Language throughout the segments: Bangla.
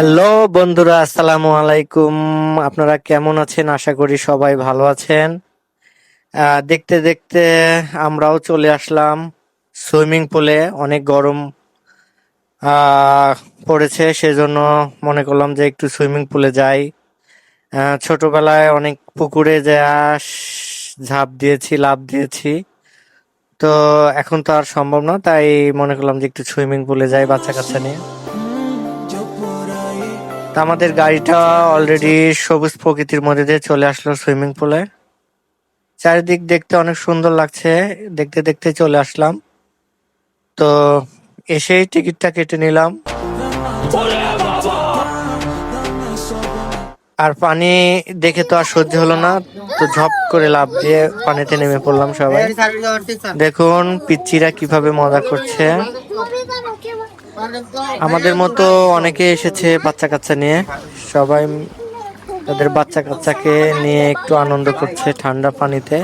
হ্যালো বন্ধুরা, আসসালামু আলাইকুম। আপনারা কেমন আছেন? আশা করি সবাই ভালো আছেন। দেখতে দেখতে আমরাও চলে আসলাম সুইমিং পুলে। অনেক গরম পড়েছে, সেজন্য মনে করলাম যে একটু সুইমিং পুলে যাই। ছোটবেলায় অনেক পুকুরে ঝাঁপ দিয়েছি, লাফ দিয়েছি। তো এখন তো আর সম্ভব না, তাই মনে করলাম যে একটু সুইমিং পুলে যাই বাচ্চা কাচ্চা নিয়ে। তা আমাদের গাড়িটা অলরেডি সবুজ প্রকৃতির মধ্যে দিয়ে চলে আসলো সুইমিং পুলে। চারিদিক দেখতে অনেক সুন্দর লাগছে, দেখতে দেখতে চলে আসলাম। তো এসেই টিকিটটা কেটে নিলাম। আর পানি দেখে তো আর সহ্য হলো না, তো ঝপ করে লাফ দিয়ে পানিতে নেমে পড়লাম সবাই। দেখুন পিচ্চিরা কিভাবে মজা করছে। আমাদের মতো অনেকে এসেছে বাচ্চা কাচ্চা নিয়ে, সবাই তাদের বাচ্চা কাচ্চাকে নিয়ে একটু আনন্দ করছে ঠান্ডা পানিতে।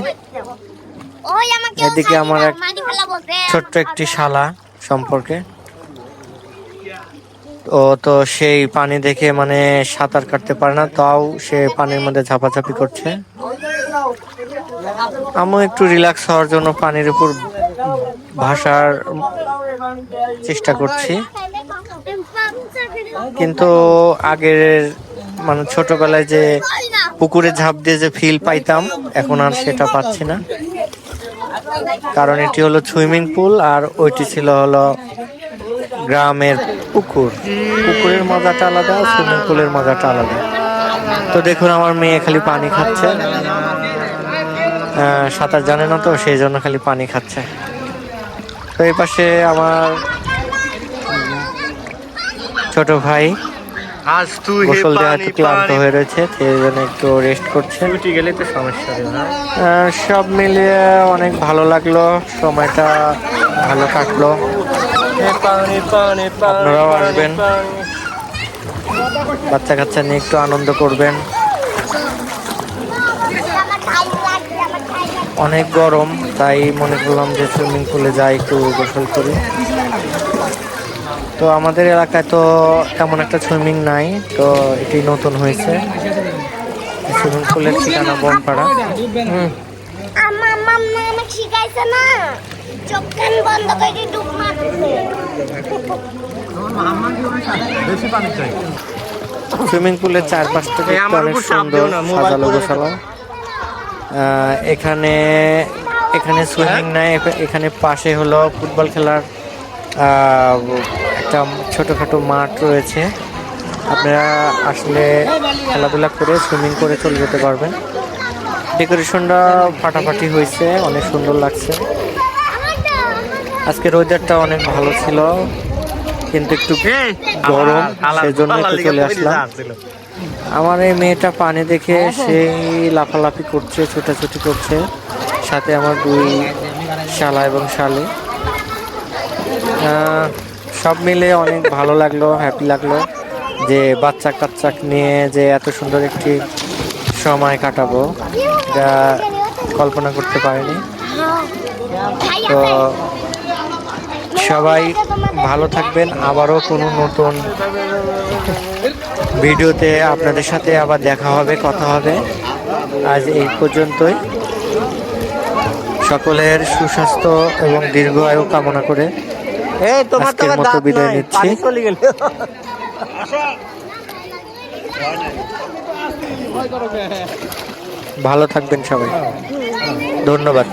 এদিকে আমার এক ছোট্ট একটি শালা সম্পর্কে, ও তো সেই পানি দেখে মানে সাঁতার কাটতে পারে না, তাও সে পানির মধ্যে ঝাপাঝাপি করছে। আমিও একটু রিল্যাক্স হওয়ার জন্য পানির উপর ভাসার চেষ্টা করছি, কিন্তু আগের মানে ছোটবেলায় যে পুকুরে ঝাঁপ দিয়ে যে ফিল পাইতাম, এখন আর সেটা পাচ্ছি না। কারণ এটি হলো সুইমিং পুল আর ওইটি ছিল হলো গ্রামের পুকুর। পুকুরের মজাটা আলাদা, সুইমিং পুলের মজাটা আলাদা। তো দেখুন আমার মেয়ে খালি পানি খাচ্ছে, সাঁতার জানে না তো সেই জন্য খালি পানি খাচ্ছে। তো এই পাশে আমার ছোট ভাই গোসল দেওয়া একটু ক্লান্ত হয়ে রয়েছে, সেই জন্য একটু রেস্ট করছে। গেলে তো সমস্যা সব মিলিয়ে অনেক ভালো লাগলো, সময়টা ভালো কাটলো। আপনারাও আসবেন, বাচ্চা কাচ্চা নিয়ে একটু আনন্দ করবেন। অনেক গরম, তাই মনে করলাম যে সুইমিং পুলে যাই, একটু গোসল করি। তো আমাদের এলাকায় তো তেমন একটা সুইমিং নাই, তো এটি নতুন হয়েছে। সুইমিং পুলের ঠিকানা বনপাড়া। সুইমিং পুলের চারপাশটা দেখতে অনেক সুন্দর, সাজালো গোছালো। এখানে সুইমিং নাই, এখানে পাশে হলো ফুটবল খেলার একটা ছোটখাটো মাঠ রয়েছে। আপনারা আসলে খেলাধুলা করে সুইমিং করে চলে যেতে পারবেন। ডেকোরেশনটা ফাটাফাটি হয়েছে, অনেক সুন্দর লাগছে। আজকের ওয়েদারটা অনেক ভালো ছিল, কিন্তু একটু গরম, সেজন্য একটু চলে আসলাম। আমার এই মেয়েটা পানি দেখে সেই লাফালাফি করছে, ছোটাছুটি করছে, সাথে আমার দুই শালা এবং শালি। সব মিলে অনেক ভালো লাগলো, হ্যাপি লাগলো যে বাচ্চা কাচ্চা নিয়ে যে এত সুন্দর একটি সময় কাটাবো, যা কল্পনা করতে পারিনি। তো সবাই ভালো থাকবেন, আবারও কোনো নতুন ভিডিওতে আপনাদের সাথে আবার দেখা হবে, কথা হবে। আজ এই পর্যন্তই, সকলের সুস্বাস্থ্য এবং দীর্ঘ আয়ু কামনা করে আজকের মতো বিদায় নিচ্ছি। ভালো থাকবেন সবাই, ধন্যবাদ।